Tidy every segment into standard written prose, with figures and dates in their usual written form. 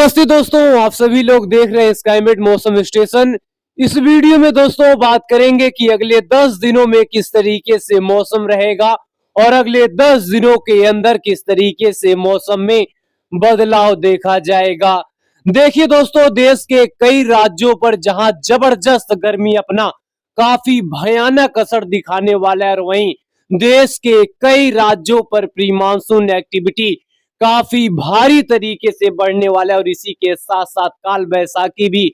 नमस्ते दोस्तों, आप सभी लोग देख रहे हैं स्काईमेट मौसम स्टेशन। इस वीडियो में दोस्तों बात करेंगे कि अगले 10 दिनों में किस तरीके से मौसम रहेगा और अगले 10 दिनों के अंदर किस तरीके से मौसम में बदलाव देखा जाएगा। देखिए दोस्तों, देश के कई राज्यों पर जहां जबरदस्त गर्मी अपना काफी भयानक असर दिखाने वाला है और वहीं देश के कई राज्यों पर प्री मानसून एक्टिविटी काफी भारी तरीके से बढ़ने वाला है और इसी के साथ साथ काल बैसाखी भी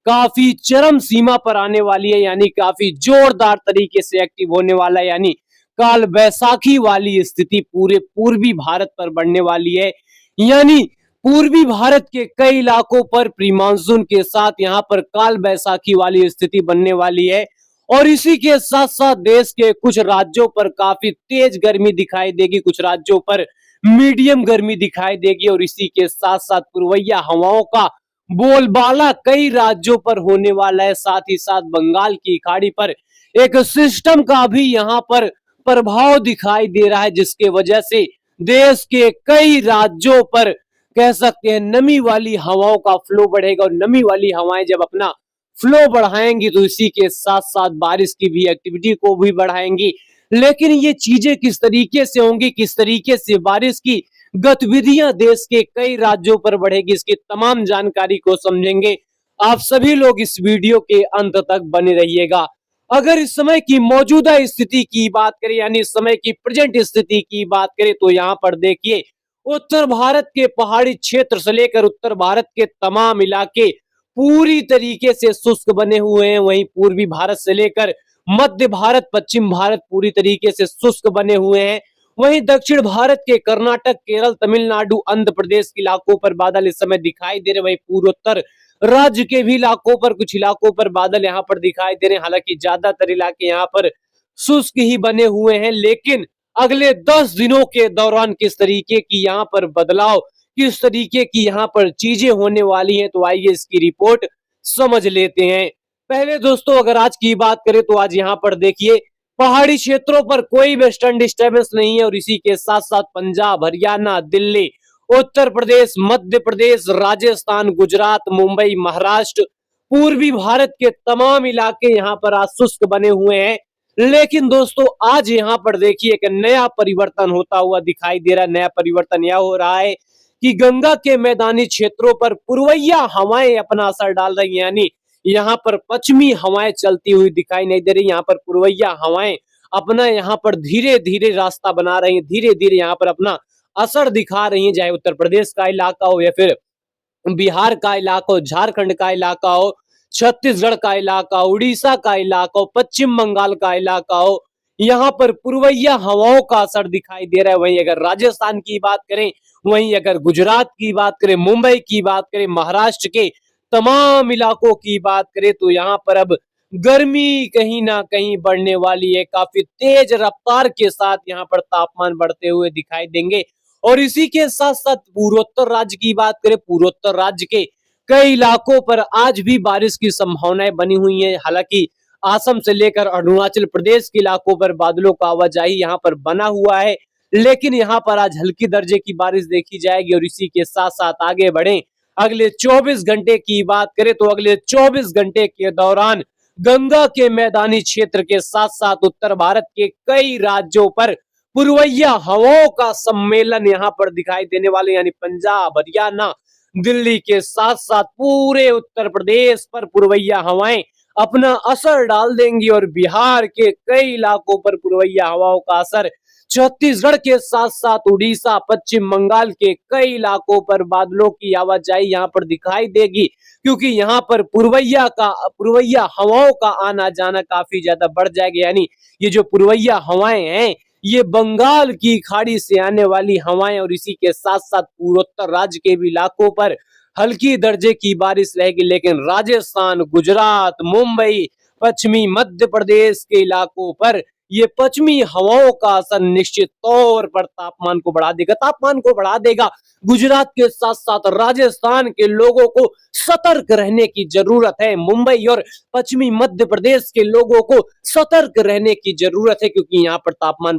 काफी चरम सीमा पर आने वाली है, यानी काफी जोरदार तरीके से एक्टिव होने वाला है। यानी काल बैसाखी वाली स्थिति पूरे पूर्वी भारत पर बढ़ने वाली है। यानी पूर्वी भारत के कई इलाकों पर प्री मानसून के साथ यहाँ पर काल बैसाखी वाली स्थिति बनने वाली है और इसी के साथ साथ देश के कुछ राज्यों पर काफी तेज गर्मी दिखाई देगी, कुछ राज्यों पर मीडियम गर्मी दिखाई देगी और इसी के साथ साथ पूर्वैया हवाओं का बोलबाला कई राज्यों पर होने वाला है। साथ ही साथ बंगाल की खाड़ी पर एक सिस्टम का भी यहाँ पर प्रभाव दिखाई दे रहा है, जिसके वजह से देश के कई राज्यों पर कह सकते हैं नमी वाली हवाओं का फ्लो बढ़ेगा और नमी वाली हवाएं जब अपना फ्लो बढ़ाएंगी तो इसी के साथ साथ बारिश की भी एक्टिविटी को भी बढ़ाएंगी। लेकिन ये चीजें किस तरीके से होंगी, किस तरीके से बारिश की गतिविधियां देश के कई राज्यों पर बढ़ेगी, इसकी तमाम जानकारी को समझेंगे। आप सभी लोग इस वीडियो के अंत तक बने रहिएगा। अगर इस समय की मौजूदा स्थिति की बात करें, यानी इस समय की प्रेजेंट स्थिति की बात करें, तो यहाँ पर देखिए उत्तर भारत के पहाड़ी क्षेत्र से लेकर उत्तर भारत के तमाम इलाके पूरी तरीके से शुष्क बने हुए हैं। वहीं पूर्वी भारत से लेकर मध्य भारत, पश्चिम भारत पूरी तरीके से शुष्क बने हुए हैं। वहीं दक्षिण भारत के कर्नाटक, केरल, तमिलनाडु, आंध्र प्रदेश के इलाकों पर बादल इस समय दिखाई दे रहे। वहीं पूर्वोत्तर राज्य के भी इलाकों पर, कुछ इलाकों पर बादल यहाँ पर दिखाई दे रहे हैं। हालांकि ज्यादातर इलाके यहाँ पर शुष्क ही बने हुए हैं, लेकिन अगले 10 दिनों के दौरान किस तरीके की यहाँ पर बदलाव, किस तरीके की यहाँ पर चीजें होने वाली हैं, तो आइए इसकी रिपोर्ट समझ लेते हैं। पहले दोस्तों अगर आज की बात करें तो आज यहाँ पर देखिए पहाड़ी क्षेत्रों पर कोई वेस्टर्न डिस्टर्बेंस नहीं है और इसी के साथ साथ पंजाब, हरियाणा, दिल्ली, उत्तर प्रदेश, मध्य प्रदेश, राजस्थान, गुजरात, मुंबई, महाराष्ट्र, पूर्वी भारत के तमाम इलाके यहाँ पर आज शुष्क बने हुए हैं। लेकिन दोस्तों आज यहाँ पर देखिए एक नया परिवर्तन होता हुआ दिखाई दे रहा है। नया परिवर्तन यह हो रहा है कि गंगा के मैदानी क्षेत्रों पर पूर्वैया हवाएं अपना असर डाल रही हैं, यानी यहाँ पर पश्चिमी हवाएं चलती हुई दिखाई नहीं दे रही। यहाँ पर पूर्वैया हवाएं अपना यहाँ पर धीरे धीरे रास्ता बना रही हैं, धीरे धीरे यहाँ पर अपना असर दिखा रही हैं। चाहे उत्तर प्रदेश का इलाका हो या फिर बिहार का इलाका हो, झारखंड का इलाका हो, छत्तीसगढ़ का इलाका, उड़ीसा का इलाका हो, पश्चिम बंगाल का इलाका हो, यहाँ पर पूर्वैया हवाओं का असर दिखाई दे रहा है। वहीं अगर राजस्थान की बात करें, वहीं अगर गुजरात की बात करें, मुंबई की बात करें, महाराष्ट्र के तमाम इलाकों की बात करें, तो यहाँ पर अब गर्मी कहीं ना कहीं बढ़ने वाली है। काफी तेज रफ्तार के साथ यहाँ पर तापमान बढ़ते हुए दिखाई देंगे और इसी के साथ साथ पूर्वोत्तर राज्य की बात करें, पूर्वोत्तर राज्य के कई इलाकों पर आज भी बारिश की संभावनाएं बनी हुई है। हालांकि असम से लेकर अरुणाचल प्रदेश के इलाकों पर बादलों का आवाजाही यहाँ पर बना हुआ है, लेकिन यहाँ पर आज हल्की दर्जे की बारिश देखी जाएगी। और इसी के साथ साथ आगे बढ़े, अगले 24 घंटे की बात करें तो अगले 24 घंटे के दौरान गंगा के मैदानी क्षेत्र के साथ साथ उत्तर भारत के कई राज्यों पर पूर्वैया हवाओं का सम्मेलन यहाँ पर दिखाई देने वाले, यानी पंजाब, हरियाणा, दिल्ली के साथ साथ पूरे उत्तर प्रदेश पर पूर्वैया हवाएं अपना असर डाल देंगी और बिहार के कई इलाकों पर पूर्वैया हवाओं का असर, छत्तीसगढ़ के साथ साथ उड़ीसा, पश्चिम बंगाल के कई इलाकों पर बादलों की आवाजाही यहाँ पर दिखाई देगी, क्योंकि यहाँ पर पूर्वैया हवाओं का आना जाना काफी ज्यादा बढ़ जाएगा। यानी ये जो पूर्वैया हवाएं हैं ये बंगाल की खाड़ी से आने वाली हवाएं और इसी के साथ साथ पूर्वोत्तर राज्य के भी इलाकों पर हल्की दर्जे की बारिश रहेगी। लेकिन राजस्थान, गुजरात, मुंबई, पश्चिमी मध्य प्रदेश के इलाकों पर ये पश्चिमी हवाओं का असर निश्चित तौर पर तापमान को बढ़ा देगा। गुजरात के साथ साथ राजस्थान के लोगों को सतर्क रहने की जरूरत है। मुंबई और पश्चिमी मध्य प्रदेश के लोगों को सतर्क रहने की जरूरत है, क्योंकि यहाँ पर तापमान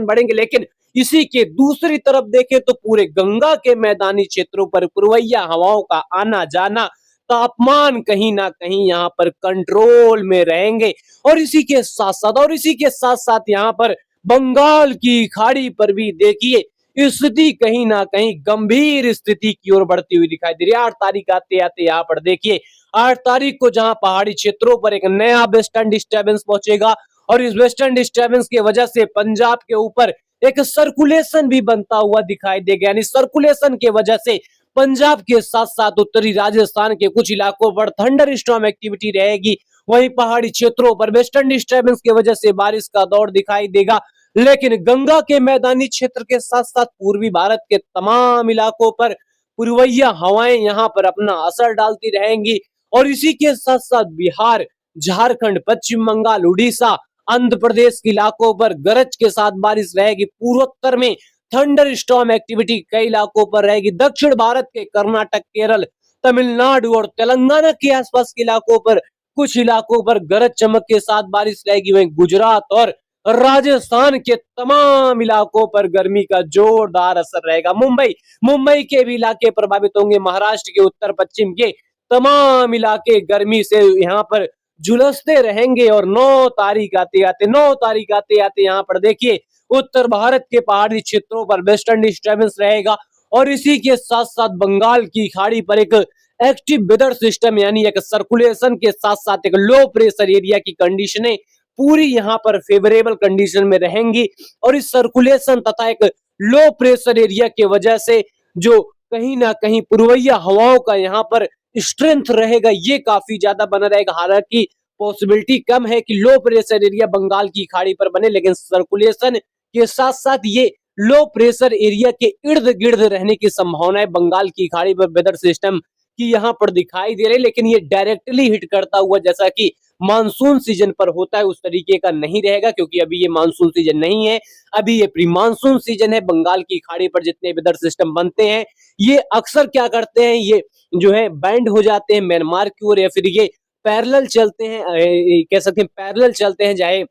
बढ़ेंगे, लेकिन इसी के दूसरी तरफ देखें तो पूरे गंगा के मैदानी क्षेत्रों पर पुरवैया हवाओं का आना जाना, तापमान कहीं ना कहीं यहाँ पर कंट्रोल में रहेंगे। और इसी के साथ साथ यहाँ पर बंगाल की खाड़ी पर भी देखिए स्थिति कहीं ना कहीं गंभीर स्थिति की ओर बढ़ती हुई दिखाई दे रही है। 8 तारीख आते आते यहाँ पर देखिए 8 तारीख को जहां पहाड़ी क्षेत्रों पर एक नया वेस्टर्न डिस्टर्बेंस पहुंचेगा और इस वेस्टर्न डिस्टर्बेंस की वजह से पंजाब के ऊपर एक सर्कुलेशन भी बनता हुआ दिखाई देगा। यानी सर्कुलेशन की वजह से पंजाब के साथ साथ उत्तरी राजस्थान के कुछ इलाकों पर थंडर स्टॉर्म एक्टिविटी रहेगी। वहीं पहाड़ी क्षेत्रों पर वेस्टर्न डिस्टर्बेंस की वजह से बारिश का दौर दिखाई देगा। लेकिन गंगा के मैदानी क्षेत्र के साथ साथ पूर्वी भारत के तमाम इलाकों पर पूर्वैया हवाएं यहाँ पर अपना असर डालती रहेंगी। और इसी के साथ साथ बिहार, झारखंड, पश्चिम बंगाल, उड़ीसा, आंध्र प्रदेश के इलाकों पर गरज के साथ बारिश रहेगी। पूर्वोत्तर में थंडर स्टॉर्म एक्टिविटी कई इलाकों पर रहेगी। दक्षिण भारत के कर्नाटक, केरल, तमिलनाडु और तेलंगाना के आसपास के इलाकों पर कुछ इलाकों पर गरज चमक के साथ बारिश रहेगी। वहीं गुजरात और राजस्थान के तमाम इलाकों पर गर्मी का जोरदार असर रहेगा। मुंबई के भी इलाके प्रभावित होंगे। महाराष्ट्र के उत्तर पश्चिम के तमाम इलाके गर्मी से यहाँ पर झुलसते रहेंगे। और 9 तारीख आते आते यहाँ पर देखिए उत्तर भारत के पहाड़ी क्षेत्रों पर वेस्टर्न डिस्टर्बेंस रहेगा। और इसी के साथ साथ बंगाल की खाड़ी पर एक एक्टिव वेदर सिस्टम यानी एक सर्कुलेशन के साथ साथ एक लो प्रेशर एरिया की कंडीशनें पूरी यहाँ पर फेवरेबल कंडीशन में रहेंगी। और इस सर्कुलेशन तथा एक लो प्रेशर एरिया की वजह से जो कहीं ना कहीं पूर्वैया हवाओं का यहाँ पर स्ट्रेंथ रहेगा ये काफी ज्यादा बना रहेगा। हालांकि पॉसिबिलिटी कम है कि लो प्रेशर एरिया बंगाल की खाड़ी पर बने, लेकिन सर्कुलेशन के साथ साथ ये लो प्रेशर एरिया के इर्द गिर्द रहने की संभावनाएं बंगाल की खाड़ी पर वेदर सिस्टम की यहाँ पर दिखाई दे रही। लेकिन ये डायरेक्टली हिट करता हुआ जैसा कि मानसून सीजन पर होता है उस तरीके का नहीं रहेगा, क्योंकि अभी ये मानसून सीजन नहीं है, अभी ये प्री मानसून सीजन है। बंगाल की खाड़ी पर जितने वेदर सिस्टम बनते हैं ये अक्सर क्या करते हैं, ये जो है बैंड हो जाते हैं म्यांमार की ओर, या फिर ये पैरेलल चलते हैं, कह सकते हैं पैरेलल चलते हैं, चाहे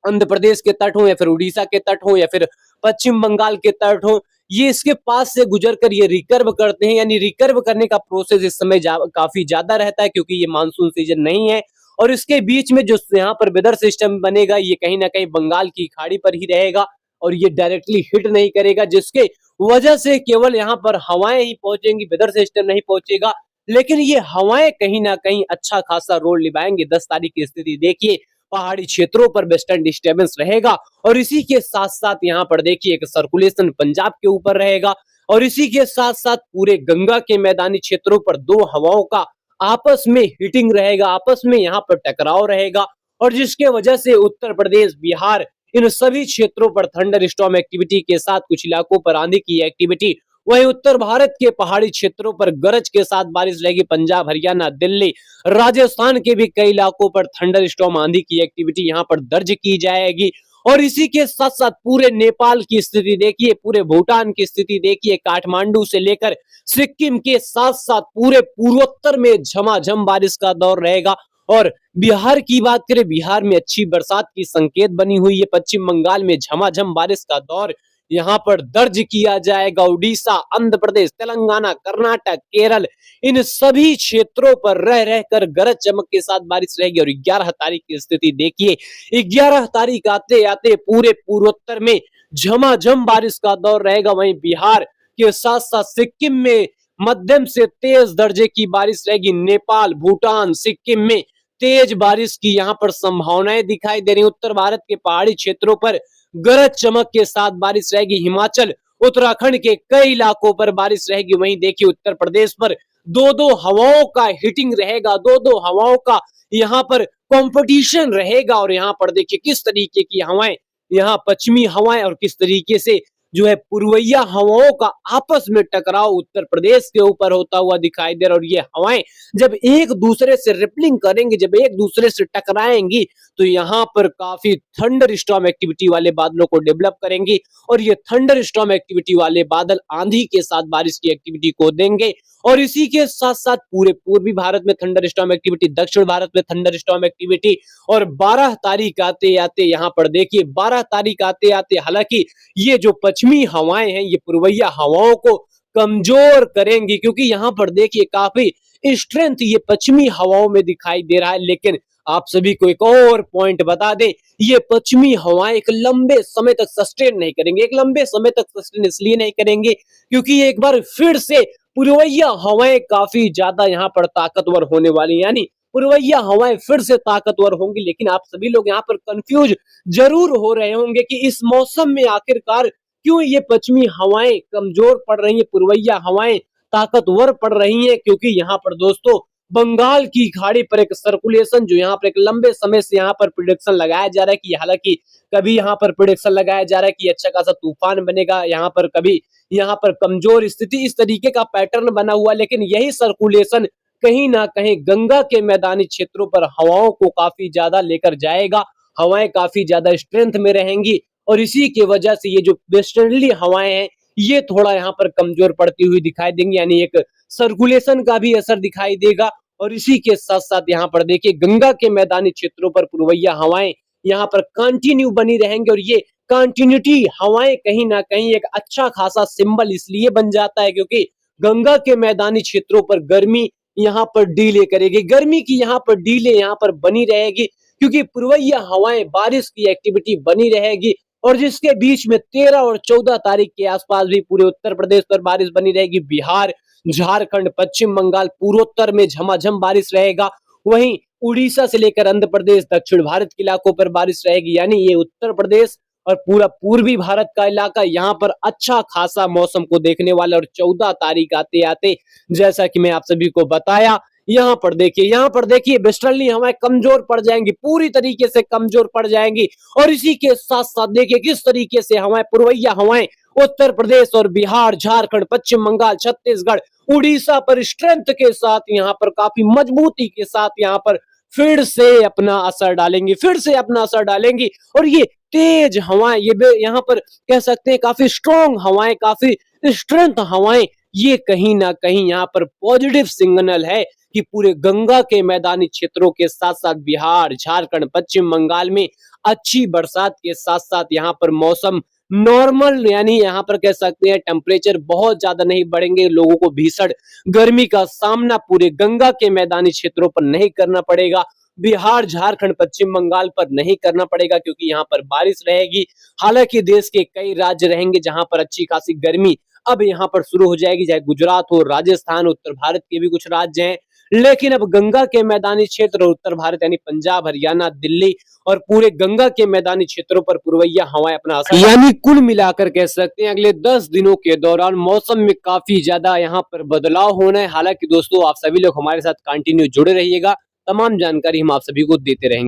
आंध्र प्रदेश के तट हो या फिर उड़ीसा के तट हो या फिर पश्चिम बंगाल के तट हो, ये इसके पास से गुजर कर ये रिकर्व करते हैं। यानी रिकर्व करने का प्रोसेस इस समय काफी ज्यादा रहता है, क्योंकि ये मानसून सीजन नहीं है। और इसके बीच में जो यहाँ पर वेदर सिस्टम बनेगा ये कहीं ना कहीं बंगाल की खाड़ी पर ही रहेगा और ये डायरेक्टली हिट नहीं करेगा, जिसके वजह से केवल यहाँ पर हवाएं ही पहुंचेंगी, वेदर सिस्टम नहीं पहुंचेगा। लेकिन ये हवाएं कहीं ना कहीं अच्छा खासा रोल निभाएंगे। 10 तारीख की स्थिति देखिए, पहाड़ी क्षेत्रों पर वेस्टर्न डिस्टर्बेंस रहेगा और इसी के साथ साथ यहाँ पर देखिए एक सर्कुलेशन पंजाब के ऊपर रहेगा। और इसी के साथ साथ पूरे गंगा के मैदानी क्षेत्रों पर दो हवाओं का आपस में हिटिंग रहेगा, आपस में यहाँ पर टकराव रहेगा। और जिसके वजह से उत्तर प्रदेश, बिहार, इन सभी क्षेत्रों पर थंडर स्टॉर्म एक्टिविटी के साथ कुछ इलाकों पर आंधी की एक्टिविटी, वहीं उत्तर भारत के पहाड़ी क्षेत्रों पर गरज के साथ बारिश रहेगी। पंजाब, हरियाणा, दिल्ली, राजस्थान के भी कई इलाकों पर थंडर स्टॉर्म आंधी की एक्टिविटी यहाँ पर दर्ज की जाएगी। और इसी के साथ साथ पूरे नेपाल की स्थिति देखिए, पूरे भूटान की स्थिति देखिए, काठमांडू से लेकर सिक्किम के साथ साथ पूरे पूर्वोत्तर में झमाझम बारिश का दौर रहेगा। और बिहार की बात करें, बिहार में अच्छी बरसात की संकेत बनी हुई है। पश्चिम बंगाल में झमाझम बारिश का दौर यहाँ पर दर्ज किया जाएगा। उड़ीसा, आंध्र प्रदेश, तेलंगाना, कर्नाटक, केरल, इन सभी क्षेत्रों पर रह रहकर गरज चमक के साथ बारिश रहेगी। और 11 तारीख की स्थिति देखिए, 11 तारीख आते आते पूरे पूर्वोत्तर में झमाझम बारिश का दौर रहेगा। वहीं बिहार के साथ साथ सिक्किम में मध्यम से तेज दर्जे की बारिश रहेगी। नेपाल, भूटान, सिक्किम में तेज बारिश की यहाँ पर संभावनाएं दिखाई दे रही। उत्तर भारत के पहाड़ी क्षेत्रों पर गरज चमक के साथ बारिश रहेगी। हिमाचल, उत्तराखंड के कई इलाकों पर बारिश रहेगी। वहीं देखिए उत्तर प्रदेश पर दो दो हवाओं का हिटिंग रहेगा, दो दो हवाओं का यहाँ पर कंपटीशन रहेगा। और यहाँ पर देखिए किस तरीके की हवाएं, यहाँ पश्चिमी हवाएं और किस तरीके से जो है पूर्वैया हवाओं का आपस में टकराव उत्तर प्रदेश के ऊपर होता हुआ दिखाई दे रहा है। और ये हवाएं जब एक दूसरे से रिपलिंग करेंगे, जब एक दूसरे से टकराएंगी, तो यहाँ पर काफी थंडर स्टॉर्म एक्टिविटी वाले बादलों को डेवलप करेंगी। और ये थंडर स्टॉर्म एक्टिविटी वाले बादल आंधी के साथ बारिश की एक्टिविटी को देंगे। और इसी के साथ साथ पूरे पूर्वी भारत में थंडर स्टॉर्म एक्टिविटी, दक्षिण भारत में थंडर स्टॉर्म एक्टिविटी। और 12 तारीख आते आते यहाँ पर देखिए 12 तारीख आते आते हालांकि ये जो पश्चिमी हवाएं हैं ये पूर्वैया हवाओं को कमजोर करेंगी, क्योंकि यहाँ पर देखिए काफी स्ट्रेंथ ये पश्चिमी हवाओं में दिखाई दे रहा है। लेकिन आप सभी को एक और पॉइंट बता दें, ये पश्चिमी हवाएं एक लंबे समय तक सस्टेन नहीं करेंगे। एक लंबे समय तक सस्टेन इसलिए नहीं करेंगे क्योंकि ये एक बार फिर से पूर्वैया हवाएं काफी ज्यादा यहाँ पर ताकतवर होने वाली, यानी पूर्वैया हवाएं फिर से ताकतवर होंगी। लेकिन आप सभी लोग यहाँ पर कंफ्यूज जरूर हो रहे होंगे कि इस मौसम में आखिरकार क्यों ये पश्चिमी हवाएं कमजोर पड़ रही है, पूर्वैया हवाएं ताकतवर पड़ रही है। क्योंकि यहाँ पर दोस्तों बंगाल की खाड़ी पर एक सर्कुलेशन जो यहाँ पर एक लंबे समय से यहाँ पर प्रिडिक्शन लगाया जा रहा है कि हालांकि कभी यहाँ पर प्रिडिक्शन लगाया जा रहा है कि अच्छा खासा तूफान बनेगा, यहाँ पर कभी यहाँ पर कमजोर स्थिति, इस तरीके का पैटर्न बना हुआ। लेकिन यही सर्कुलेशन कहीं ना कहीं गंगा के मैदानी क्षेत्रों पर हवाओं को काफी ज्यादा लेकर जाएगा। हवाएं काफी ज्यादा स्ट्रेंथ में रहेंगी और इसी की वजह से ये जो वेस्टर्नली हवाएं हैं ये थोड़ा यहाँ पर कमजोर पड़ती हुई दिखाई देंगी, यानी एक सर्कुलेशन का भी असर दिखाई देगा। और इसी के साथ साथ यहाँ पर देखिए गंगा के मैदानी क्षेत्रों पर पूर्वैया हवाएं यहाँ पर कंटिन्यू बनी रहेंगे। और ये कंटिन्यूटी हवाएं कहीं ना कहीं एक अच्छा खासा सिंबल इसलिए बन जाता है क्योंकि गंगा के मैदानी क्षेत्रों पर गर्मी यहाँ पर डीले करेगी, गर्मी की यहाँ पर डीले यहाँ पर बनी रहेगी क्योंकि पूर्वैया हवाएं बारिश की एक्टिविटी बनी रहेगी। और जिसके बीच में 13 और 14 तारीख के आसपास भी पूरे उत्तर प्रदेश पर बारिश बनी रहेगी। बिहार, झारखंड, पश्चिम बंगाल, पूर्वोत्तर में झमाझम बारिश रहेगा। वहीं उड़ीसा से लेकर आंध्र प्रदेश, दक्षिण भारत के इलाकों पर बारिश रहेगी। यानी ये उत्तर प्रदेश और पूरा पूर्वी भारत का इलाका यहाँ पर अच्छा खासा मौसम को देखने वाला। और 14 तारीख आते आते जैसा कि मैं आप सभी को बताया, यहाँ पर देखिए वेस्टर्नली हवाएं कमजोर पड़ जाएंगी, पूरी तरीके से कमजोर पड़ जाएंगी। और इसी के साथ साथ देखिए किस तरीके से हवाएं, पूर्वैया हवाएं उत्तर प्रदेश और बिहार, झारखंड, पश्चिम बंगाल, छत्तीसगढ़, उड़ीसा पर स्ट्रेंथ के साथ यहाँ पर काफी मजबूती के साथ यहाँ पर फिर से अपना असर डालेंगी, फिर से अपना असर डालेंगी। और ये तेज हवाएं, ये यहाँ पर कह सकते हैं काफी स्ट्रॉन्ग हवाएं, काफी स्ट्रेंथ हवाएं, ये कहीं ना कहीं यहाँ पर पॉजिटिव सिग्नल है कि पूरे गंगा के मैदानी क्षेत्रों के साथ साथ बिहार, झारखंड, पश्चिम बंगाल में अच्छी बरसात के साथ साथ यहाँ पर मौसम नॉर्मल, यानी यहाँ पर कह सकते हैं टेम्परेचर बहुत ज्यादा नहीं बढ़ेंगे। लोगों को भीषण गर्मी का सामना पूरे गंगा के मैदानी क्षेत्रों पर नहीं करना पड़ेगा, बिहार, झारखंड, पश्चिम बंगाल पर नहीं करना पड़ेगा क्योंकि यहाँ पर बारिश रहेगी। हालांकि देश के कई राज्य रहेंगे जहां पर अच्छी खासी गर्मी अब यहाँ पर शुरू हो जाएगी, चाहे गुजरात हो, राजस्थान, उत्तर भारत के भी कुछ राज्य हैं। लेकिन अब गंगा के मैदानी क्षेत्र और उत्तर भारत यानी पंजाब, हरियाणा, दिल्ली और पूरे गंगा के मैदानी क्षेत्रों पर पूर्वैया हवाएं अपना असर, यानी कुल मिलाकर कह सकते हैं अगले 10 दिनों के दौरान मौसम में काफी ज्यादा यहाँ पर बदलाव होना है। हालांकि दोस्तों आप सभी लोग हमारे साथ कंटिन्यू जुड़े रहिएगा, तमाम जानकारी हम आप सभी को देते रहेंगे।